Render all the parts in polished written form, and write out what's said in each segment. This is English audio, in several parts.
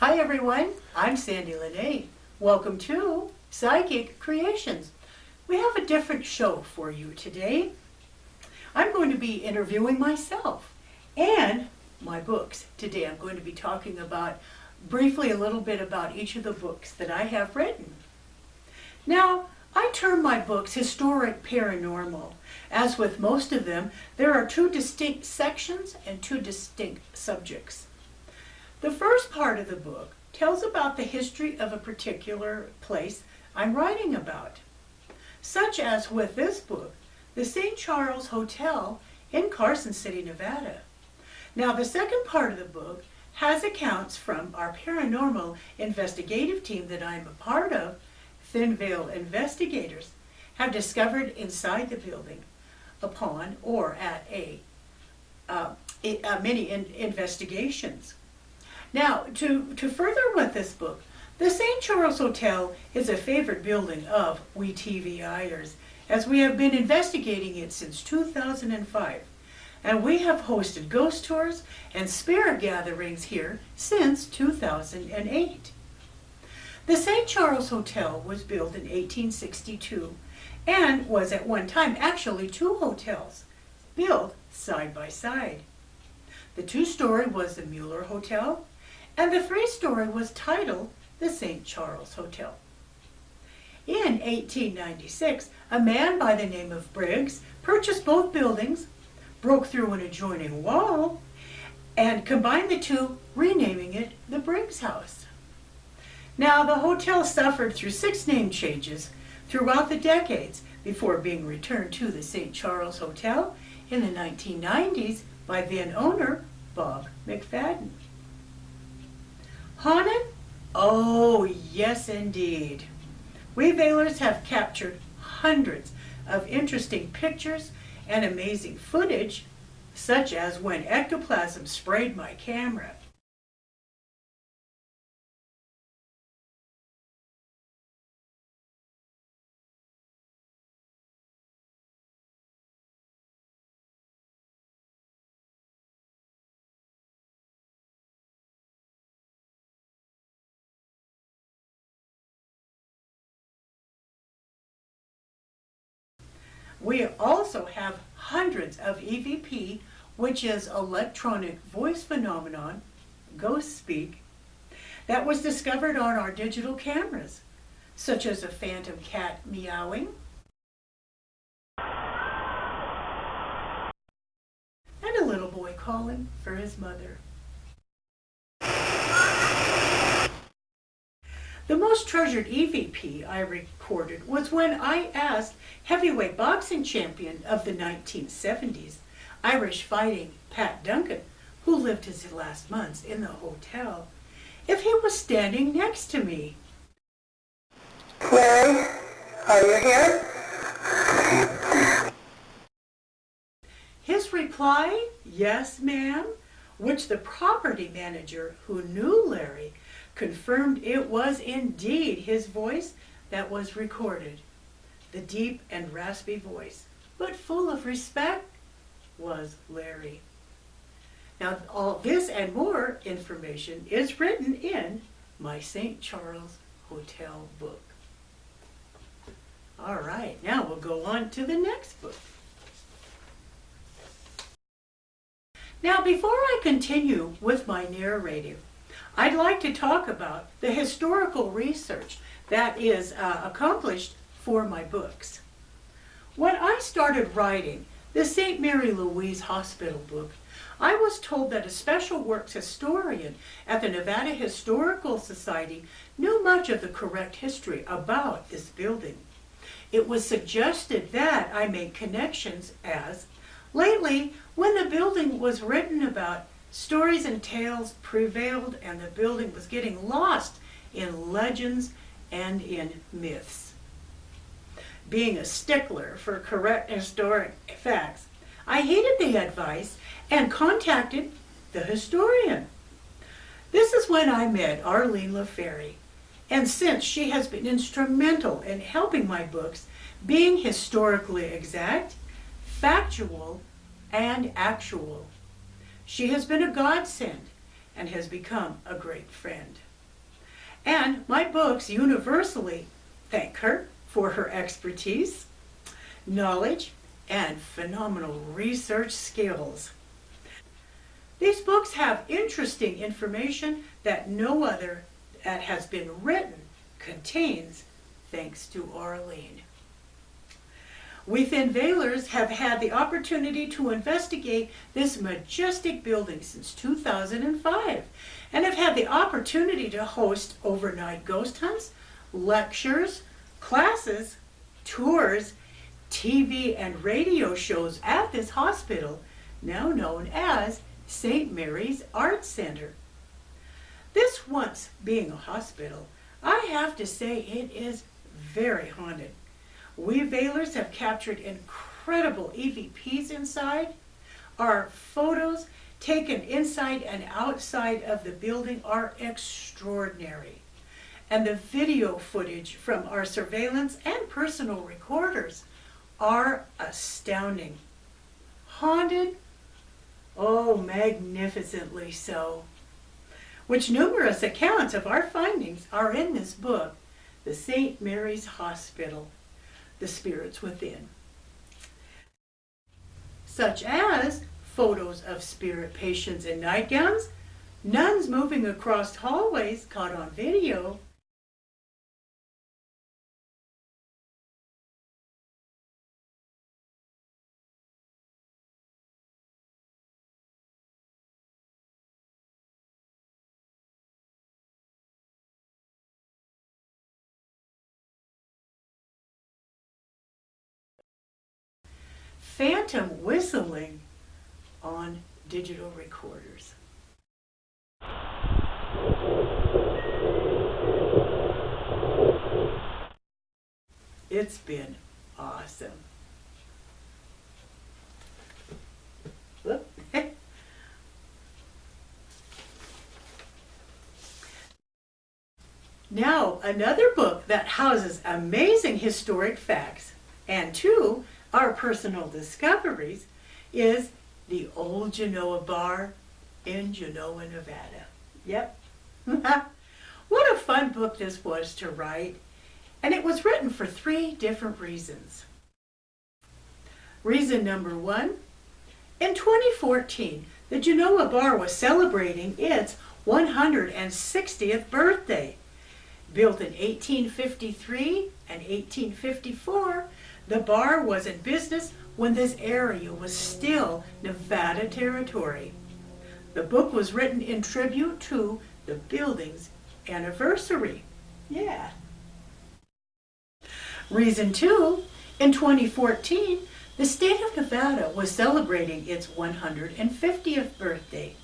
Hi everyone, I'm Sandie La Nae. Welcome to Psychic Creations. We have a different show for you today. I'm going to be interviewing myself and my books. Today I'm going to be talking about briefly a little bit about each of the books that I have written. Now, I term my books Historic-Paranormal. As with most of them, there are two distinct sections and two distinct subjects. The first part of the book tells about the history of a particular place I'm writing about, such as with this book, the St. Charles Hotel in Carson City, Nevada. Now, the second part of the book has accounts from our paranormal investigative team that I'm a part of. Thin Veil investigators have discovered inside the building upon or at many investigations. Now, to further with this book, the St. Charles Hotel is a favorite building of we TVIers, as we have been investigating it since 2005, and we have hosted ghost tours and spirit gatherings here since 2008. The St. Charles Hotel was built in 1862 and was at one time actually two hotels built side by side. The two-story was the Mueller Hotel, and the three-story was titled the St. Charles Hotel. In 1896, a man by the name of Briggs purchased both buildings, broke through an adjoining wall, and combined the two, renaming it the Briggs House. Now, the hotel suffered through 6 name changes throughout the decades before being returned to the St. Charles Hotel in the 1990s by then owner Bob McFadden. Haunted? Oh, yes indeed. We Veilers have captured hundreds of interesting pictures and amazing footage, such as when ectoplasm sprayed my camera. We also have hundreds of EVP, which is electronic voice phenomenon, ghost speak, that was discovered on our digital cameras, such as a phantom cat meowing, and a little boy calling for his mother. The most treasured EVP I recorded was when I asked heavyweight boxing champion of the 1970s, Irish fighting Pat Duncan, who lived his last months in the hotel, if he was standing next to me. Larry, are you here? His reply, yes ma'am, which the property manager who knew Larry confirmed it was indeed his voice that was recorded. The deep and raspy voice, but full of respect, was Larry. Now, all this and more information is written in my St. Charles Hotel book. All right, now we'll go on to the next book. Now, before I continue with my narrative, I'd like to talk about the historical research that is accomplished for my books. When I started writing the St. Mary Louise Hospital book, I was told that a special works historian at the Nevada Historical Society knew much of the correct history about this building. It was suggested that I make connections as, lately, when the building was written about, stories and tales prevailed and the building was getting lost in legends and in myths. Being a stickler for correct historic facts, I heeded the advice and contacted the historian. This is when I met Arlene LaFerry, and since she has been instrumental in helping my books being historically exact, factual, and actual. She has been a godsend and has become a great friend. And my books universally thank her for her expertise, knowledge, and phenomenal research skills. These books have interesting information that no other that has been written contains, thanks to Arlene. We Thin Veilers have had the opportunity to investigate this majestic building since 2005 and have had the opportunity to host overnight ghost hunts, lectures, classes, tours, TV and radio shows at this hospital, now known as St. Mary's Art Center. This once being a hospital, I have to say it is very haunted. We Veilers have captured incredible EVPs inside. Our photos taken inside and outside of the building are extraordinary. And the video footage from our surveillance and personal recorders are astounding. Haunted? Oh, magnificently so. Which numerous accounts of our findings are in this book, The St. Mary's Hospital, The Spirits Within. Such as photos of spirit patients in nightgowns, nuns moving across hallways caught on video, phantom whistling on digital recorders. It's been awesome. Whoop. Now, another book that houses amazing historic facts and two, our personal discoveries, is The Old Genoa Bar in Genoa, Nevada. Yep. What a fun book this was to write. And it was written for 3 different reasons. Reason number 1, in 2014, the Genoa Bar was celebrating its 160th birthday. Built in 1853 and 1854, the bar was in business when this area was still Nevada territory. The book was written in tribute to the building's anniversary. Yeah. Reason 2, in 2014, the state of Nevada was celebrating its 150th birthday.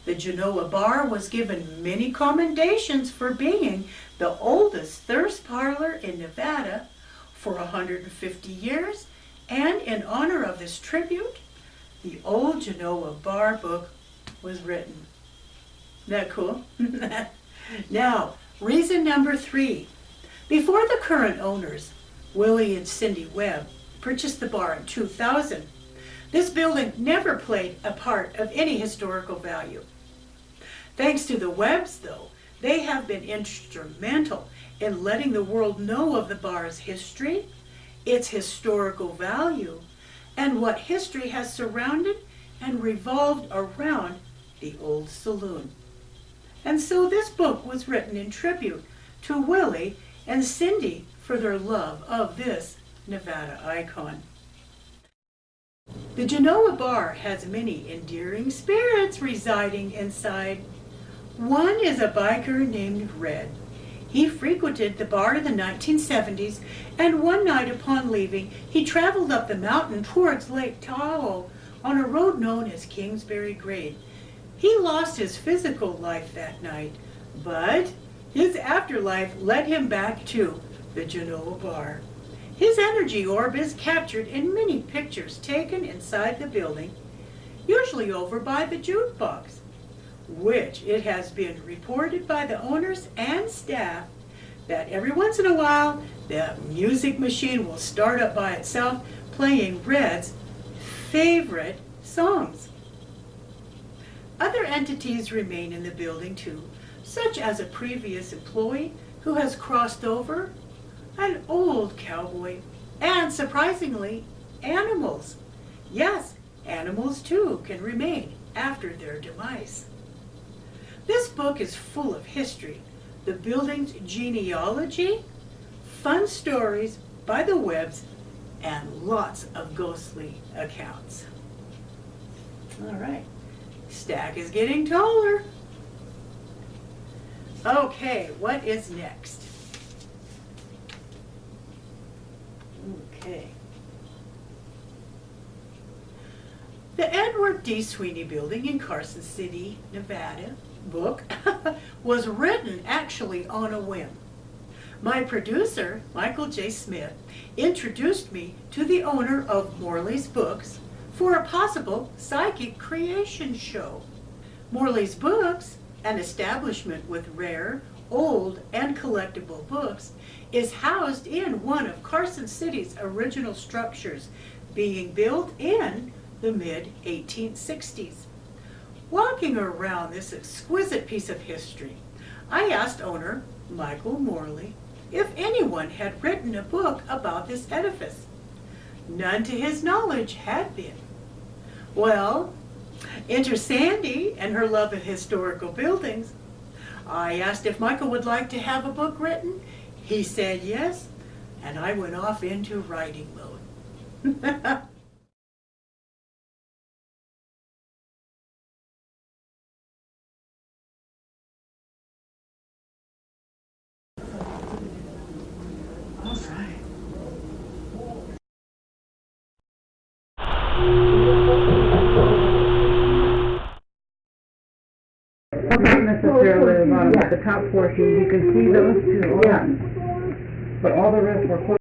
The Genoa Bar was given many commendations for being the oldest thirst parlor in Nevada for 150 years, and in honor of this tribute, the Old Genoa Bar book was written. Isn't that cool? Now, reason number 3. Before the current owners, Willie and Cindy Webb, purchased the bar in 2000, this building never played a part of any historical value. Thanks to the Webbs, though, they have been instrumental in letting the world know of the bar's history, its historical value, and what history has surrounded and revolved around the old saloon. And so this book was written in tribute to Willie and Cindy for their love of this Nevada icon. The Genoa Bar has many endearing spirits residing inside. One is a biker named Red. He frequented the bar in the 1970s, and one night upon leaving, he traveled up the mountain towards Lake Tahoe on a road known as Kingsbury Grade. He lost his physical life that night, but his afterlife led him back to the Genoa Bar. His energy orb is captured in many pictures taken inside the building, usually over by the jukebox, which it has been reported by the owners and staff that every once in a while the music machine will start up by itself playing Red's favorite songs. Other entities remain in the building too, such as a previous employee who has crossed over, an old cowboy, and surprisingly, animals. Yes, animals too can remain after their demise. This book is full of history, the building's genealogy, fun stories by the Webbs, and lots of ghostly accounts. All right, stack is getting taller. Okay, what is next? Okay. The Edward D. Sweeney Building in Carson City, Nevada book was written actually on a whim. My producer, Michael J. Smith, introduced me to the owner of Morley's Books for a possible psychic creation show. Morley's Books, an establishment with rare, old, and collectible books, is housed in one of Carson City's original structures, being built in the mid-1860s. Walking around this exquisite piece of history, I asked owner Michael Morley if anyone had written a book about this edifice. None to his knowledge had been. Well, enter Sandie and her love of historical buildings. I asked if Michael would like to have a book written. He said yes, and I went off into writing mode. All right. Not necessarily the bottom, but the top portion, you can see those two. Yeah. But all the rest were closed.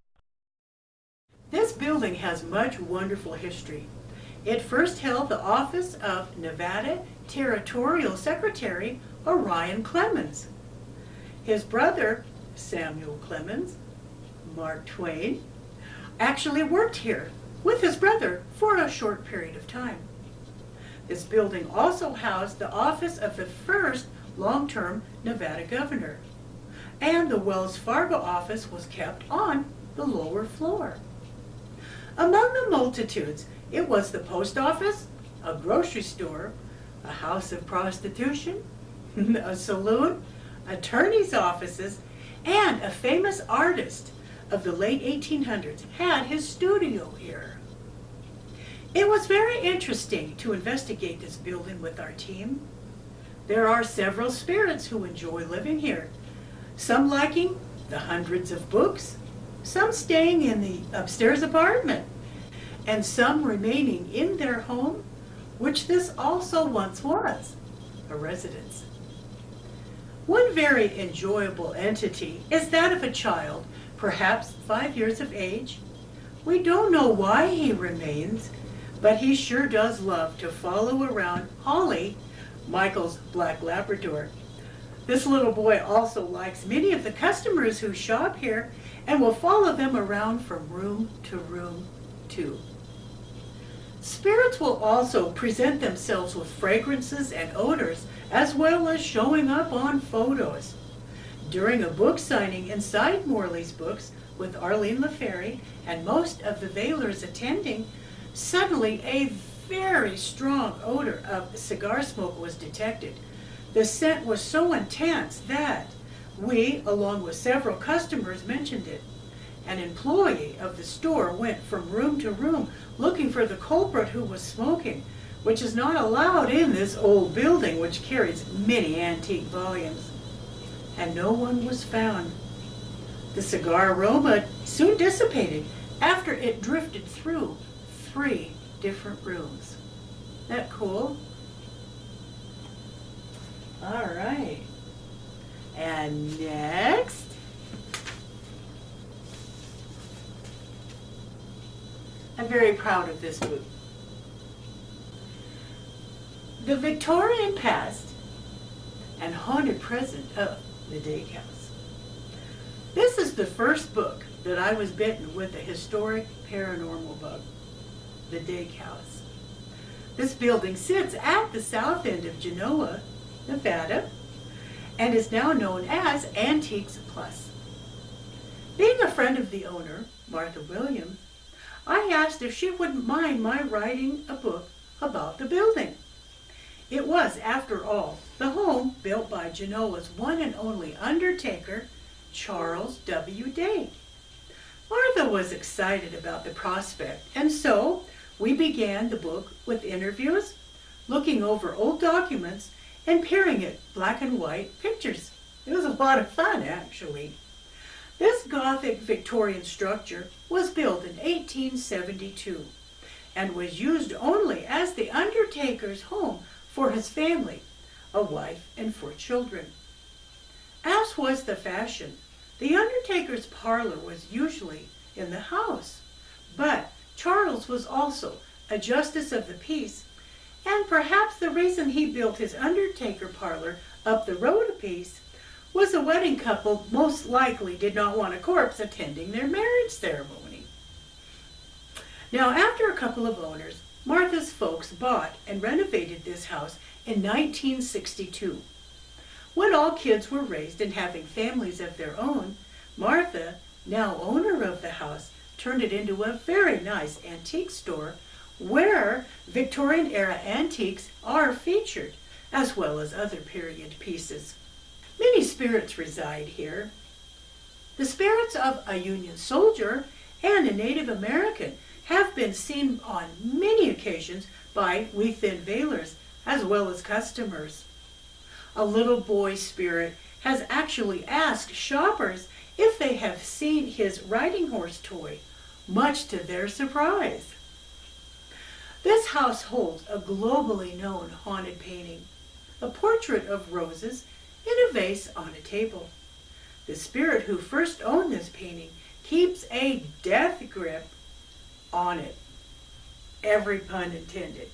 This building has much wonderful history. It first held the office of Nevada Territorial Secretary Orion Clemens. His brother, Samuel Clemens, Mark Twain, actually worked here with his brother for a short period of time. This building also housed the office of the first long-term Nevada governor, and the Wells Fargo office was kept on the lower floor. Among the multitudes, it was the post office, a grocery store, a house of prostitution, a saloon, attorney's offices, and a famous artist of the late 1800s had his studio here. It was very interesting to investigate this building with our team. There are several spirits who enjoy living here, some liking the hundreds of books, some staying in the upstairs apartment, and some remaining in their home, which this also once was, a residence. One very enjoyable entity is that of a child, perhaps 5 years of age. We don't know why he remains, but he sure does love to follow around Holly, Michael's black Labrador. This little boy also likes many of the customers who shop here and will follow them around from room to room too. Spirits will also present themselves with fragrances and odors, as well as showing up on photos. During a book signing inside Morley's Books with Arlene LaFerry and most of the Vailers attending, suddenly a very strong odor of cigar smoke was detected. The scent was so intense that we, along with several customers, mentioned it. An employee of the store went from room to room looking for the culprit who was smoking, which is not allowed in this old building, which carries many antique volumes. And no one was found. The cigar aroma soon dissipated after it drifted through 3 different rooms. Isn't that cool? All right. And next, I'm very proud of this book. The Victorian Past and Haunted Present of the Dake House. This is the first book that I was bitten with a historic paranormal bug, the Dake House. This building sits at the south end of Genoa, Nevada, and is now known as Antiques Plus. Being a friend of the owner, Martha Williams, I asked if she wouldn't mind my writing a book about the building. It was, after all, the home built by Genoa's one and only undertaker, Charles W. Day. Martha was excited about the prospect, and so we began the book with interviews, looking over old documents, and peering at black and white pictures. It was a lot of fun, actually. This Gothic Victorian structure was built in 1872 and was used only as the undertaker's home for his family, a wife and 4 children. As was the fashion, the undertaker's parlor was usually in the house, but Charles was also a justice of the peace, and perhaps the reason he built his undertaker parlor up the road a piece was a wedding couple most likely did not want a corpse attending their marriage ceremony. Now, after a couple of owners, Martha's folks bought and renovated this house in 1962. When all kids were raised and having families of their own, Martha, now owner of the house, turned it into a very nice antique store where Victorian-era antiques are featured, as well as other period pieces. Many spirits reside here. The spirits of a Union soldier and a Native American have been seen on many occasions by We Thin Veilers as well as customers. A little boy spirit has actually asked shoppers if they have seen his riding horse toy, much to their surprise. This house holds a globally known haunted painting, a portrait of roses in a vase on a table. The spirit who first owned this painting keeps a death grip on it. Every pun intended.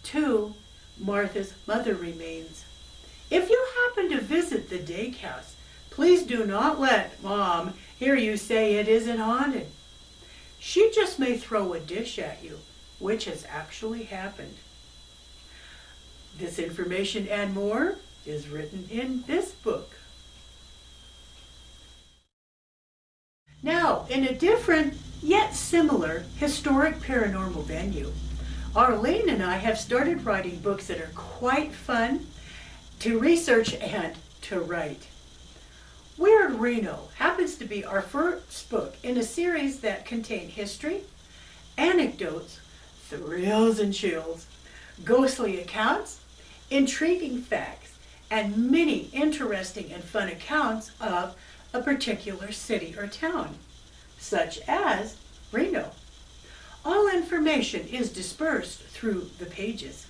Two, Martha's mother remains. If you happen to visit the Dake House, please do not let Mom hear you say it isn't haunted. She just may throw a dish at you, which has actually happened. This information and more is written in this book. Now, in a different yet similar historic paranormal venue, Arlene and I have started writing books that are quite fun to research and to write. Weird Reno happens to be our first book in a series that contain history, anecdotes, thrills and chills, ghostly accounts, intriguing facts, and many interesting and fun accounts of a particular city or town, such as Reno. All information is dispersed through the pages.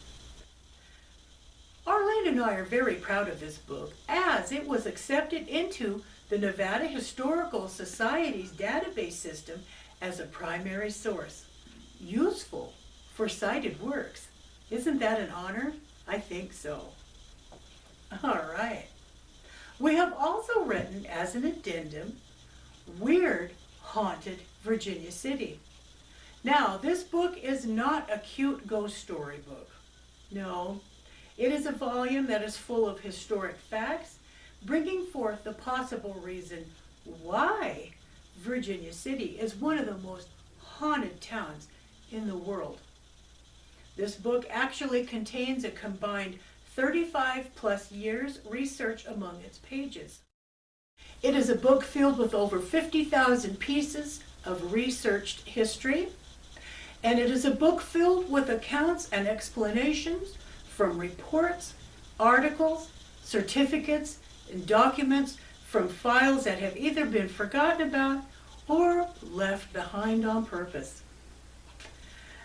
Arlene and I are very proud of this book as it was accepted into the Nevada Historical Society's database system as a primary source, useful for cited works. Isn't that an honor? I think so. All right. We have also written as an addendum, Weird Haunted Virginia City. Now, this book is not a cute ghost story book. No, It is a volume that is full of historic facts, bringing forth the possible reason why Virginia City is one of the most haunted towns in the world. This book actually contains a combined 35 plus years research among its pages. It is a book filled with over 50,000 pieces of researched history, and it is a book filled with accounts and explanations from reports, articles, certificates, and documents from files that have either been forgotten about or left behind on purpose.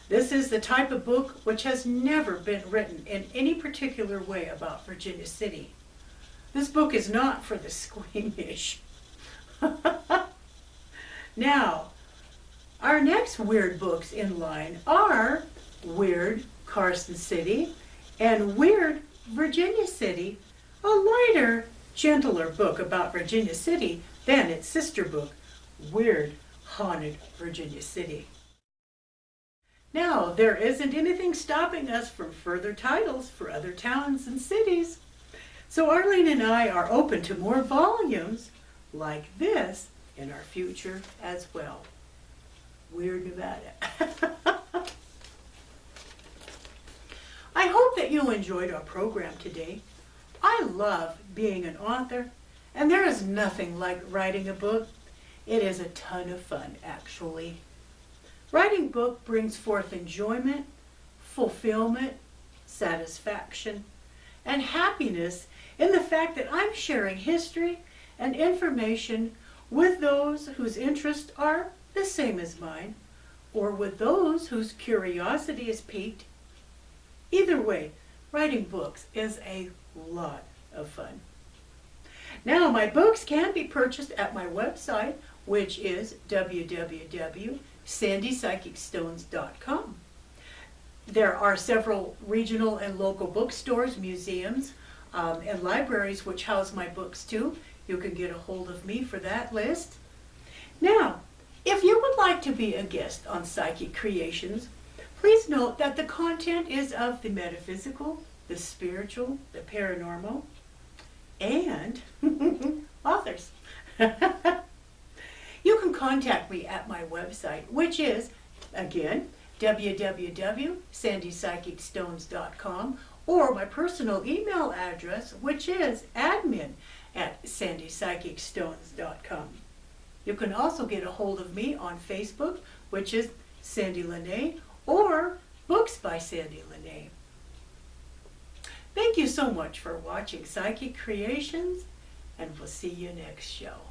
This is the type of book which has never been written in any particular way about Virginia City. This book is not for the squeamish. Now, our next weird books in line are Weird Carson City and Weird Virginia City, a lighter, gentler book about Virginia City than its sister book, Weird Haunted Virginia City. Now, there isn't anything stopping us from further titles for other towns and cities. So Arlene and I are open to more volumes like this in our future as well. Weird Nevada. I hope that you enjoyed our program today. I love being an author, and there is nothing like writing a book. It is a ton of fun, actually. Writing a book brings forth enjoyment, fulfillment, satisfaction, and happiness in the fact that I'm sharing history and information with those whose interests are the same as mine, or with those whose curiosity is piqued. Either way, writing books is a lot of fun. Now, my books can be purchased at my website, which is www.sandiepsychicstones.com. There are several regional and local bookstores, museums, and libraries which house my books too. You can get a hold of me for that list. Now, if you would like to be a guest on Psychic Creations, please note that the content is of the metaphysical, the spiritual, the paranormal, and authors. You can contact me at my website, which is, again, www.sandiepsychicstones.com, or my personal email address, which is admin@sandiepsychicstones.com. You can also get a hold of me on Facebook, which is Sandie La Nae, or Books by Sandie La Nae. Thank you so much for watching Psychic Creations, and we'll see you next show.